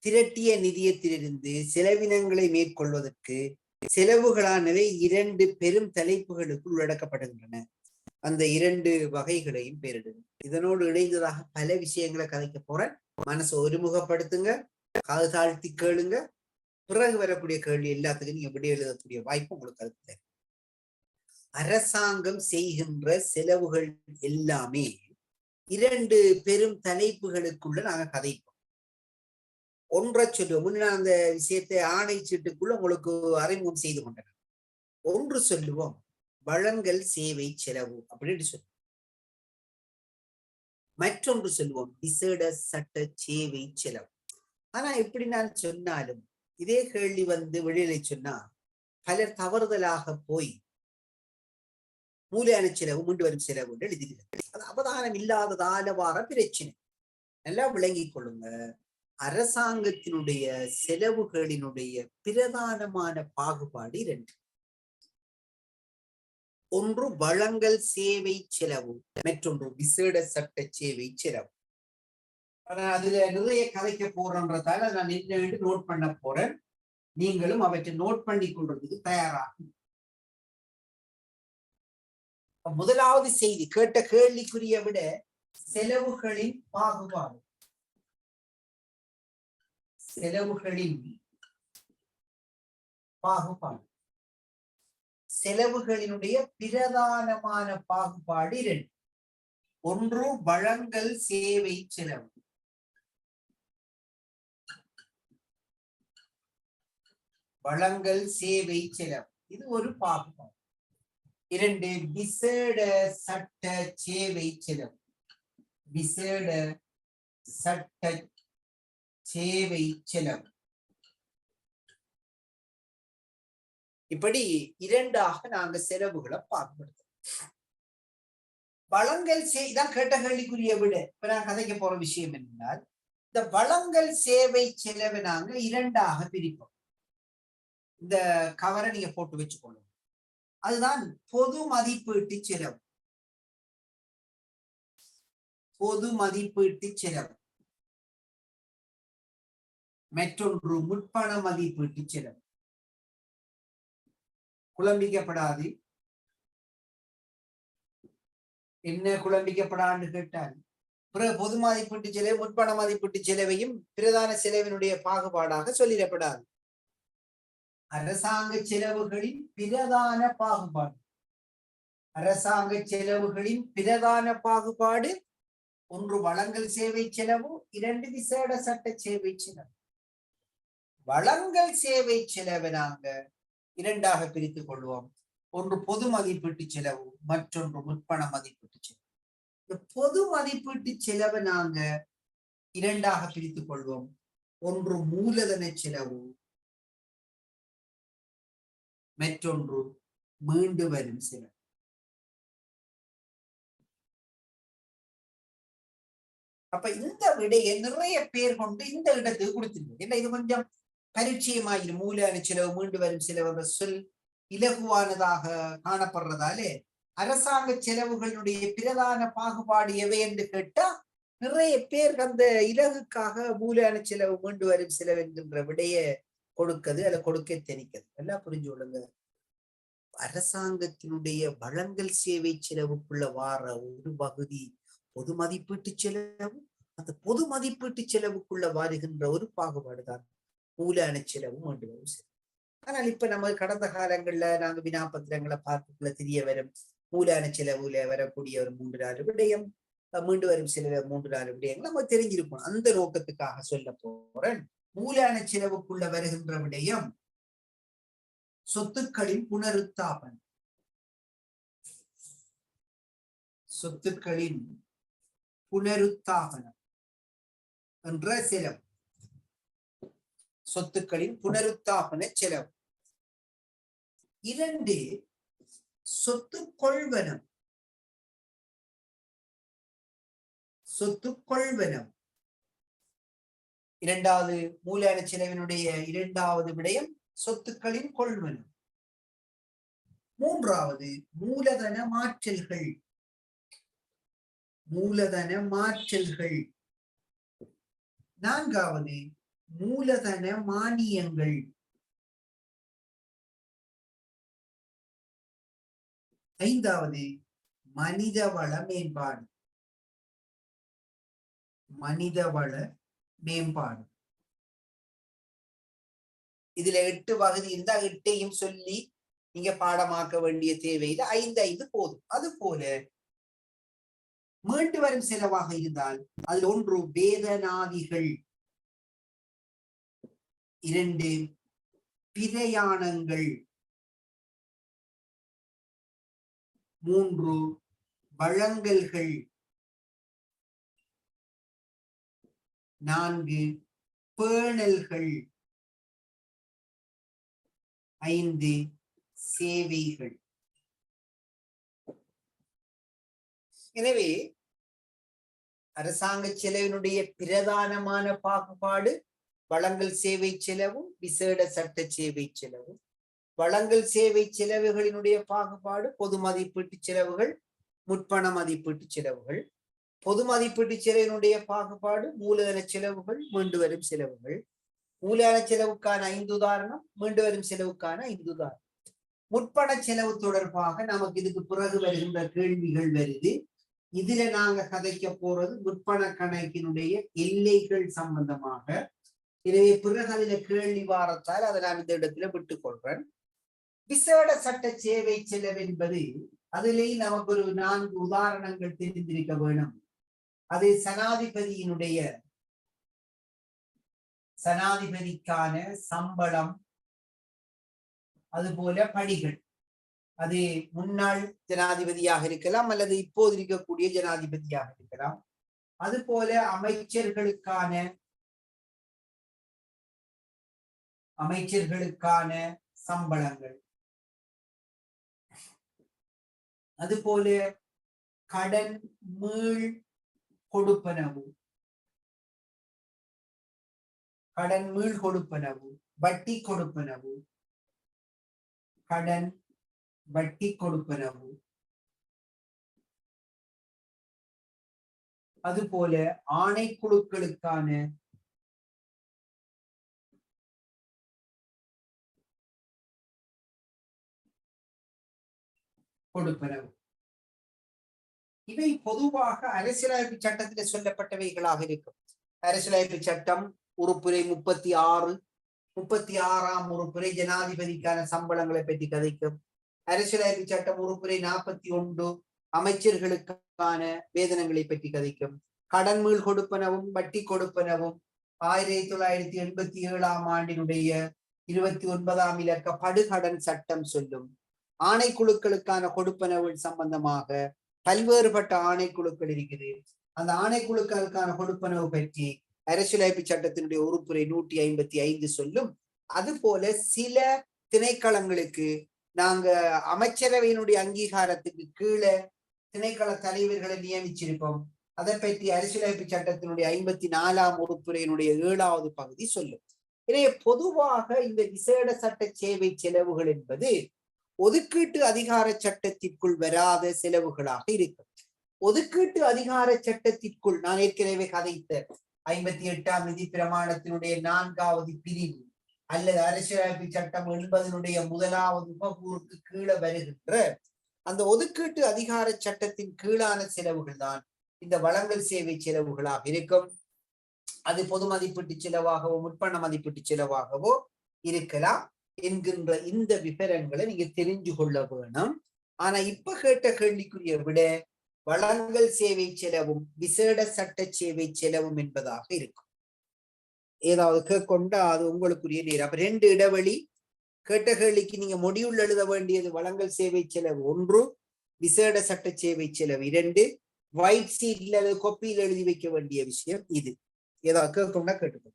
திரட்டிய நிதியத்திலிருந்து செலவினங்களை மேற்கொள்வதற்கு செலவுகளானவை 2 பெரும் தலைப்புகளுக்குள் உள்ளடக்கப்படுகின்றன. அந்த 2 வகைகளையும் பேரிடுங்க. இதனோடு இணைந்ததாக பல விஷயங்களை கதைக்க போறேன். மனசை ஒருமுகப்படுத்துங்க, காது தாழ்த்தி கேளுங்க. பிறகு வரக்கூடிய கேள்வி எல்லாத்துக்கும் நீங்க விட எழுதக்கூடிய வாய்ப்பு உங்களுக்கு அதுக்கு. அரசாங்கம் செய்கின்ற செலவுகள் எல்லாமே 2 பெரும் தலைப்புகளுக்குள்ள நாங்க கதைப்போம். ஒன்றை சொல்லுவோம். முன்ன அந்த விஷயத்தை ஆணை சீட்டுக்குள்ள உங்களுக்கு அறிமுகம் செய்து கொண்டன. ஒன்று சொல்லுவோம் வழங்கல் சேவை செலவு அப்படின்னு சொல்லுவோம். மற்றொன்று சொல்லுவோம் விசேட சட்ட சேவை செலவு. ஆனா எப்படி நான் சொன்னாலும் இதே கேள்வி வெளியில சொன்னா பலர் தவறுதலாக போய் மூலையான செலவு மீண்டு வரும் செலவு என்று எழுதியிருக்கிறது. அது அவதானம் இல்லாததால வார பிரச்சனை. நல்லா விளங்கிக் கொள்ளுங்க. அரசாங்கத்தினுடைய செலவுகளினுடைய பிரதானமான பாகுபாடு 2. ஒன்று வழங்கல் சேவை செலவு, மற்றொன்று விசேட சட்ட சேவை செலவு. அதுல நிறைய கதைக்க போறன்றதால நான் நின்று நோட் பண்ண போறேன். நீங்களும் அவற்றை நோட் பண்ணி கொள்றதுக்கு தயாராகும். முதலாவது செய்தி கேட்ட கேள்விக்குரிய விட செலவுகளின் பாகுபாடு. செலவுகளின் பாகுபாடு, செலவுகளினுடைய பிரதானமான பாகுபாடு 2. ஒன்று வழங்கல் சேவை செலவு, வழங்கல் சேவை செலவு, இது ஒரு பாகுபாடு. 2 விசேட சட்ட சேவை செலவு, விசேட சட்ட சேவை செலவு. இப்படி 2ஆக நாங்க செலவுகளை பாகுபடுத்தோம். வழங்கல் தான் கேட்ட கேள்விக்குரிய விட இப்ப நான் கதைக்க போற விஷயம் என்றால் இந்த வழங்கல் சேவை செலவை நாங்க 2ஆக பிரிப்போம். இந்த கவரை நீங்க போட்டு வச்சுக்கணும். அதுதான் பொது மதிப்பீட்டு செலவு. பொது மதிப்பீட்டு செலவு, மற்றொன்று முற்பண மதிப்பீட்டு செலவு. குழம்பிக்கப்படாது. என்ன குழம்பிக்கப்படான்னு கேட்டால் பிறகு பொது மதிப்பீட்டு செலவு முற்பண மதிப்பீட்டு செலவையும் பிரதான செலவினுடைய பாகுபாடாக சொல்லிடப்படாது. அரசாங்க செலவுகளின் பிரதான பாகுபாடு, அரசாங்க செலவுகளின் பிரதான பாகுபாடு ஒன்று வழங்கல் சேவை செலவு, 2 விசேட சட்ட சேவை செலவு. வழங்கல் சேவை செலவை நாங்க 2ஆக பிரித்துக் கொள்வோம். ஒன்று பொது மதிப்பீட்டு செலவு, மற்றொன்று முற்பண மதிப்பீட்டு செலவு. இந்த பொது மதிப்பீட்டு செலவை நாங்க 2ஆக பிரித்துக் கொள்வோம். ஒன்று மூலதன செலவு, மற்றொன்று மீண்டு வரும் செலவு. அப்ப இந்த விடையை நிறைய பேர் கொண்டு இந்த இடத்துக்கு கொடுத்திருக்கோம். என்ன இது கொஞ்சம் பரிச்சயமாயிரு. மூலதன செலவு மீண்டு வரும் செலவு என்ற சொல் இலகுவானதாக காணப்படுறதாலே அரசாங்க செலவுகளுடைய பிரதான பாகுபாடு எவை என்று கேட்டா நிறைய பேர் அந்த இலகுக்காக மூலதன செலவு மீண்டு வரும் செலவு என்கின்ற விடைய கொடுக்கிறது, அதை கொடுக்க தெரிக்கிறது. எல்லாம் புரிஞ்சு கொள்ளுங்க. அரசாங்கத்தினுடைய வழங்கல் சேவை செலவுக்குள்ள வார ஒரு பகுதி பொது மதிப்பீட்டு செலவு. அந்த பொது மதிப்பீட்டு செலவுக்குள்ள வருகின்ற ஒரு பாகுபாடுதான் மூலதன செலவு மீண்டு வரும் செலவு. ஆனால் இப்ப நம்ம கடந்த காலங்கள்ல நாங்க வினாபத்திரங்களை பார்க்கக்குள்ள தெரிய வரும் மூலதன செலவுல வரக்கூடிய ஒரு 3-4 விடயம், மீண்டு வரும் செலவு 3-4 விடயங்கள் நம்ம தெரிஞ்சிருப்போம். அந்த நோக்கத்துக்காக சொல்ல போறேன். மூலதன செலவுக்குள்ள வருகின்ற விடயம் சொத்துக்களின் புனருத்தாபனம். சொத்துக்களின் புனருத்தாபனம் என்ற செலவு, சொத்துக்களின் புனருத்தாபன செலவு. 2 சொத்து கொள்வனம். சொத்து கொள்வனம் 2வது மூலதன செலவினுடைய 2வது விடயம் சொத்துக்களின் கொள்வனம். 3வது மூலதன மாற்றல்கள். மூலதன மாற்றல்கள். 4வது மூலதன மானியங்கள். ஐந்தாவது மனிதவள மேம்பாடு. மனிதவள மேம்பாடு. இதுல 8 பகுதி இருந்தா 8ஐயும் சொல்லி நீங்க பாடமாக்க வேண்டிய தேவையில்லை. 5 போதும். அது போல மீண்டு வரும் செலவாக இருந்தால் அதில் 1 வேதனாதிகள், 2 பிரயாணங்கள், 3 வழங்கல்கள், 4 பேணல்கள், 5 சேவைகள். எனவே அரசாங்க செலவினுடைய பிரதானமான பாகுபாடு வழங்கல் சேவை செலவும் விசேட சட்ட சேவை செலவும். வழங்கல் சேவை செலவுகளினுடைய பாகுபாடு பொது மதிப்பீட்டு செலவுகள், முற்பண மதிப்பீட்டு செலவுகள். பொது மதிப்பீட்டு செலவினுடைய பாகுபாடு மூலதன செலவுகள், மீண்டு வரும் செலவுகள். மூலதன செலவுக்கான 5 உதாரணம், மீண்டு வரும் செலவுக்கான 5 உதாரணம். முற்பண செலவு தொடர்பாக நமக்கு இதுக்கு பிறகு வருகின்ற கேள்விகள் வருது. இதுல நாங்க கதைக்க போறது முற்பண கணக்கினுடைய எல்லைகள் சம்பந்தமாக. எனவே பிறகு அதுல கேள்வி வாரத்தால் அதை நான் இந்த இடத்துல விட்டுக் கொள்றேன். விசேட சட்ட சேவை செலவு என்பது அதிலேயே நமக்கு ஒரு 4 உதாரணங்கள் தெரிந்திருக்க வேணும். அது சனாதிபதிக்கான சம்பளம், அதுபோல படிகள். அது முன்னாள் ஜனாதிபதியாக இருக்கலாம் அல்லது இப்போது இருக்கக்கூடிய ஜனாதிபதியாக இருக்கலாம். அதுபோல அமைச்சர்களுக்கான சம்பளங்கள், அதுபோல கடன் மீள் கொடுப்பனவு, வட்டி கொடுப்பனவு, கடன் வட்டி கொடுப்பனவு, அதுபோல ஆணைக்குழுக்களுக்கான கொடுப்பனவு. இவை பொதுவாக அரசியலமைப்பு சட்டத்தில் சொல்லப்பட்டவைகளாக இருக்கும். அரசியலமைப்பு சட்டம் உறுப்புரை 36ஆம் உறுப்புரை ஜனாதிபதிக்கான சம்பளங்களை பற்றி கதைக்கும். அரசியலமைப்பு சட்டம் உறுப்புரை 41 அமைச்சர்களுக்கான வேதனங்களை பற்றி கதைக்கும். கடன் மீள் கொடுப்பனவும் வட்டி கொடுப்பனவும் 1987ஆம் ஆண்டினுடைய 29ஆம் இலக்க படுகடன் சட்டம் சொல்லும். ஆணைக்குழுக்களுக்கான கொடுப்பனவு சம்பந்தமாக பல்வேறுபட்ட ஆணைக்குழுக்கள் இருக்குது. அந்த ஆணைக்குழுக்களுக்கான கொடுப்பனவு பற்றி அரசியலமைப்பு சட்டத்தினுடைய உறுப்புரை 155 சொல்லும். அது போல சில திணைக்களங்களுக்கு நாங்க அமைச்சரவையினுடைய அங்கீகாரத்துக்கு கீழே திணைக்கள தலைவர்களை நியமிச்சிருப்போம். அதை பற்றி அரசியலமைப்பு சட்டத்தினுடைய 54ஆம் உறுப்புரையினுடைய 7வது பகுதி சொல்லும். எனவே பொதுவாக இந்த விசேட சட்ட சேவை செலவுகள் என்பது ஒதுக்கீட்டு அதிகார சட்டத்திற்குள் வராத செலவுகளாக இருக்கும். ஒதுக்கீட்டு அதிகார சட்டத்திற்குள் நான் ஏற்கனவே கதைத்த 58ஆம் நிதி பிரமாணத்தினுடைய 4வது பிரிவு அல்லது அரசியலமைப்பு சட்டம் 80னுடைய 1வது உபகூறுக்கு கீழே வருகின்ற அந்த ஒதுக்கீட்டு அதிகார சட்டத்தின் கீழான செலவுகள் தான் இந்த வழங்கல் சேவை செலவுகளாக இருக்கும். அது பொது மதிப்பீட்டு செலவாகவோ முற்பண மதிப்பீட்டு செலவாகவோ இருக்கலாம் என்கின்ற இந்த விவரங்களை நீங்க தெரிஞ்சு கொள்ள வேணும். ஆனா இப்ப கேட்ட கேள்விக்குரிய விட வழங்கல் சேவை செலவும் விசேட சட்ட சேவை செலவும் என்பதாக இருக்கும். ஏதாவது கேட்கொண்டா அது உங்களுக்குரிய நேரம். அப்ப 2 இடைவெளி. கேட்ட கேள்விக்கு நீங்க முடிவுள்ள எழுத வேண்டியது வழங்கல் சேவை செலவு 1, விசேட சட்ட சேவை செலவு 2. ஒயிட் சீட்ல கொப்பியில் எழுதி வைக்க வேண்டிய விஷயம் இது. ஏதாவது கேட்கொண்டா கேட்டுக்கோ.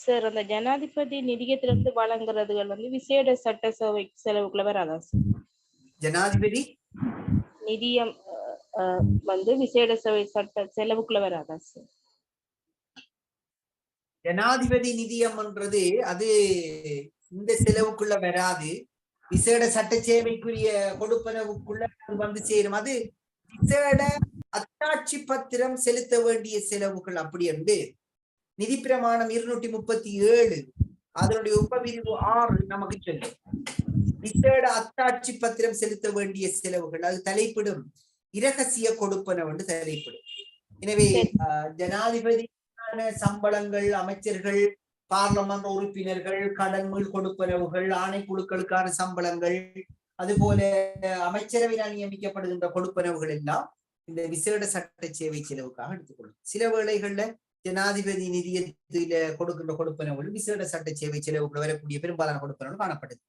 சார், அந்த ஜனாதிபதி நிதியத்திலிருந்து வழங்குறதுகள் விசேட சட்ட சேவை செலவுக்குள்ள வராதா சார்? ஜனாதிபதி நிதியம் விசேட சேவை சட்ட செலவுக்குள்ள வராதா சார்? ஜனாதிபதி நிதியம் என்றது அது இந்த செலவுக்குள்ள வராது. விசேட சட்ட சேவைக்குரிய கொடுப்பனவுக்குள்ள வந்து சேரும். அது விசேட அத்தாட்சி பத்திரம் செலுத்த வேண்டிய செலவுகள் அப்படி என்று நிதி பிரமாணம் 237 அதனுடைய உபபிரிவு 6 நமக்கு சொல்லும் விசேட அத்தாட்சி பத்திரம் செலுத்த வேண்டிய செலவுகள் அது தலைப்பிடும் இரகசிய கொடுப்பனவு என்று தலைப்பிடும். எனவே ஜனாதிபதி சம்பளங்கள், அமைச்சர்கள், பார்லமெண்ட் உறுப்பினர்கள், கடன்கள் கொடுப்பனவுகள், ஆணைக்குழுக்களுக்கான சம்பளங்கள், அதுபோல அமைச்சரவையினால் நியமிக்கப்படுகின்ற கொடுப்பனவுகள் எல்லாம் இந்த விசேட சட்ட சேவை செலவுக்காக எடுத்துக்கொள்ளும். சில வேளைகள்ல ஜனாதிபதி நிதியத்தில கொடுக்கின்ற கொடுப்பனவுகள் விசேட சட்ட சேவை செலவுகள் வரக்கூடிய பெரும்பாலான கொடுப்பனவுகள் காணப்படுது.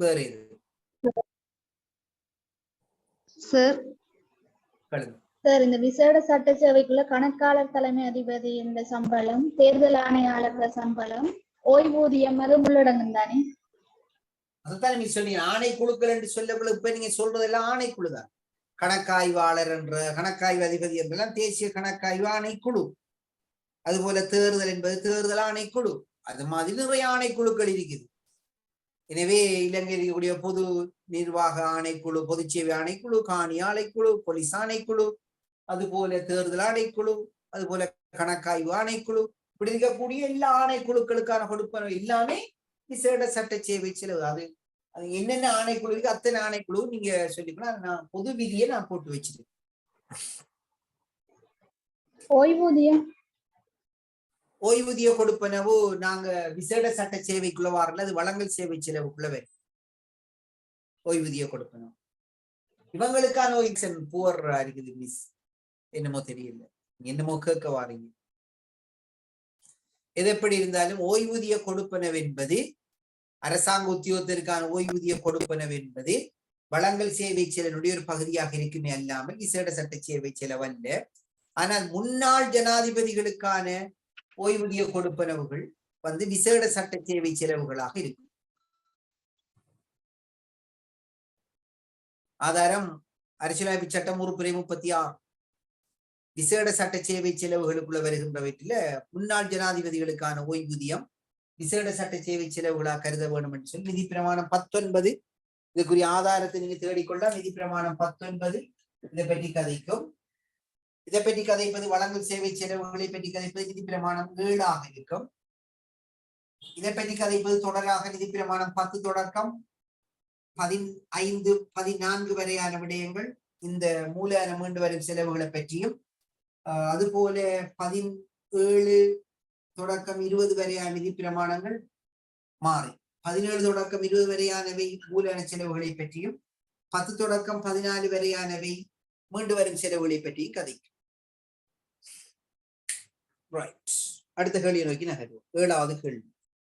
வேற எது சார்? சார், இந்த விசேட சட்ட சேவைக்குள்ள கணக்காளர் தலைமை அதிபதி இந்த சம்பளம், தேர்தல் ஆணையாளர் சம்பளம், ஓய்வூதியம் அது உள்ளடங்கும் தானே? அதுதான் நீங்க சொன்னீங்க ஆணைக்குழுக்கள் என்று சொல்லக்குள்ள இப்ப நீங்க சொல்றதெல்லாம் ஆணைக்குழுதான். கணக்காய்வாளர் என்ற கணக்காய்வு அதிபதி என்றெல்லாம் தேசிய கணக்காய்வு ஆணைக்குழு. அதுபோல தேர்தல் என்பது தேர்தல் ஆணைக்குழு. அது மாதிரி நிறைய ஆணைக்குழுக்கள் இருக்குது. எனவே இலங்கையில் இருக்கக்கூடிய பொது நிர்வாக ஆணைக்குழு, பொதுச்சேவை ஆணைக்குழு, காணி ஆணைக்குழு, போலீஸ் ஆணைக்குழு, அதுபோல தேர்தல் ஆணைக்குழு, அதுபோல கணக்காய்வு ஆணைக்குழு, இப்படி இருக்கக்கூடிய எல்லா ஆணைக்குழுக்களுக்கான கொடுப்பனவு எல்லாமே விசேட சட்ட சேவை செலவு. அது என்னென்ன ஆணைக்குழு இருக்கு அத்தனை ஆணைக்குழு நீங்க சொல்லிக்கலாம். நான் பொது விதியை நான் போட்டு வச்சிருக்கேன். ஓய்வூதிய கொடுப்பனவு நாங்க விசேட சட்ட சேவைக்குள்ள வரல, அது வழங்கல் சேவை செலவுக்குள்ள வரும். ஓய்வூதிய கொடுப்பனவு இவங்களுக்கான புவர் இருக்குது மிஸ், என்னமோ தெரியல, என்னமோ கேட்க வாரீங்க. எது எப்படி இருந்தாலும் ஓய்வூதிய கொடுப்பனவு என்பது அரசாங்க உத்தியோகத்திற்கான ஓய்வூதிய கொடுப்பனவு என்பது வழங்கல் சேவை செலவுடைய ஒரு பகுதியாக இருக்குமே அல்லாமல் விசேட சட்ட சேவை செலவு அல்ல. ஆனால் முன்னாள் ஜனாதிபதிகளுக்கான ஓய்வூதிய கொடுப்பனவுகள் விசேட சட்ட சேவை செலவுகளாக இருக்கும். ஆதாரம் அரசியலமைப்பு சட்டம் உறுப்புரை 36. விசேட சட்ட சேவை செலவுகளுக்குள்ள வருகின்றவற்றில முன்னாள் ஜனாதிபதிகளுக்கான ஓய்வூதியம் விசேட சட்ட சேவை செலவுகளாக கருத வேண்டும் என்று சொல்லி நிதி பிரமாணம் 19 இதுக்குரிய ஆதாரத்தை நீங்க தேடிக்கொள்ள நிதி பிரமாணம் 19 இதை பற்றி கதைக்கும். இதை பற்றி கதைப்பது வழங்கல் சேவை செலவுகளை பற்றி கதைப்பது நிதி பிரமாணம் 7 இருக்கும். இதை பற்றி கதைப்பது தொடராக நிதி பிரமாணம் 10 தொடக்கம் 15, 14 வரையான விடயங்கள் இந்த மூலதன மீண்டு வரும் செலவுகளை பற்றியும், அதுபோல 17 தொடக்கம் 20 வரையான நிதி பிரமாணங்கள் மாறி 17 தொடக்கம் 20 வரையானவை மூலதன செலவுகளை பற்றியும், 10 தொடக்கம் 14 வரையானவை மீண்டு வரும் செலவுகளை பற்றியும் கதைக்கும். ரைட், அடுத்த கேள்வியை நோக்கி நகர்வோம். 7வது கேள்வி.